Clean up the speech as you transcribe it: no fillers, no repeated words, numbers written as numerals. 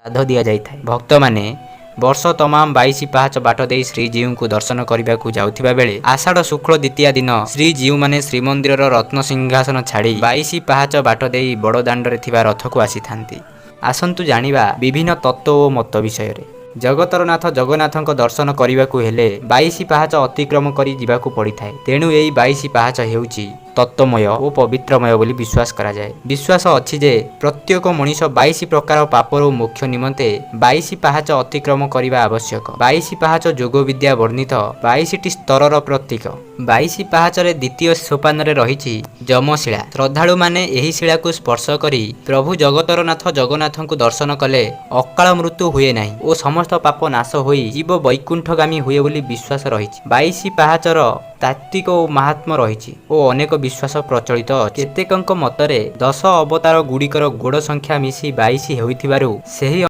ଶ୍ରାଦ୍ଧ ଦିଆଯାଇଥାଏ। ଭକ୍ତମାନେ ବର୍ଷ ତମାମ 22 ପାହାଚ ବାଟ ଦେଇ ଶ୍ରୀଜୀଉଙ୍କୁ ଦର୍ଶନ କରିବାକୁ ଯାଉଥିବା ବେଳେ ଆଷାଢ଼ ଶୁକ୍ଳ ଦ୍ୱିତୀୟା ଦିନ ଶ୍ରୀଜୀଉମାନେ ଶ୍ରୀମନ୍ଦିରର ରତ୍ନସିଂହାସନ ଛାଡ଼ି 22 ପାହାଚ ବାଟ ଦେଇ ବଡ଼ଦାଣ୍ଡରେ ଥିବା ରଥକୁ ଆସିଥାନ୍ତି। ଆସନ୍ତୁ ଜାଣିବା ବିଭିନ୍ନ ତତ୍ତ୍ୱ ଓ ମତ ବିଷୟରେ। ଜଗତର ନାଥ ଜଗନ୍ନାଥଙ୍କ ଦର୍ଶନ କରିବାକୁ ହେଲେ 22 ପାହାଚ ଅତିକ୍ରମ କରି ଯିବାକୁ ପଡ଼ିଥାଏ। ତେଣୁ ଏହି 22 ପାହାଚ ହେଉଛି ତତ୍ତ୍ୱମୟ ଓ ପବିତ୍ରମୟ ବୋଲି ବିଶ୍ୱାସ କରାଯାଏ। ବିଶ୍ୱାସ ଅଛି ଯେ ପ୍ରତ୍ୟେକ ମଣିଷ 22 ପ୍ରକାର ପାପରୁ ମୋକ୍ଷ ନିମନ୍ତେ 22 ପାହାଚ ଅତିକ୍ରମ କରିବା ଆବଶ୍ୟକ। 22 ପାହାଚ ଯୋଗ ବିଦ୍ୟା ବର୍ଣ୍ଣିତ 22ଟି ସ୍ତରର ପ୍ରତୀକ। 22 ପାହାଚରେ ଦ୍ୱିତୀୟ ସୋପାନରେ ରହିଛି ଯମଶିଳା। ଶ୍ରଦ୍ଧାଳୁମାନେ ଏହି ଶିଳାକୁ ସ୍ପର୍ଶ କରି ପ୍ରଭୁ ଜଗତର ନାଥ ଜଗନ୍ନାଥଙ୍କୁ ଦର୍ଶନ କଲେ ଅକାଳ ମୃତ୍ୟୁ ହୁଏ ନାହିଁ ଓ ସମସ୍ତ ପାପ ନାଶ ହୋଇ ଜୀବ ବୈକୁଣ୍ଠଗାମୀ ହୁଏ ବୋଲି ବିଶ୍ୱାସ ରହିଛି। 22 ପାହାଚର ତାତ୍ତ୍ୱିକ ଓ ମାହାତ୍ମ୍ୟ ରହିଛି ଓ ଅନେକ ବିଶ୍ୱାସ ପ୍ରଚଳିତ ଅଛି। କେତେକଙ୍କ ମତରେ 10 ଅବତାର ଗୁଡ଼ିକର ଗୋଡ଼ ସଂଖ୍ୟା ମିଶି 22 ହୋଇଥିବାରୁ ସେହି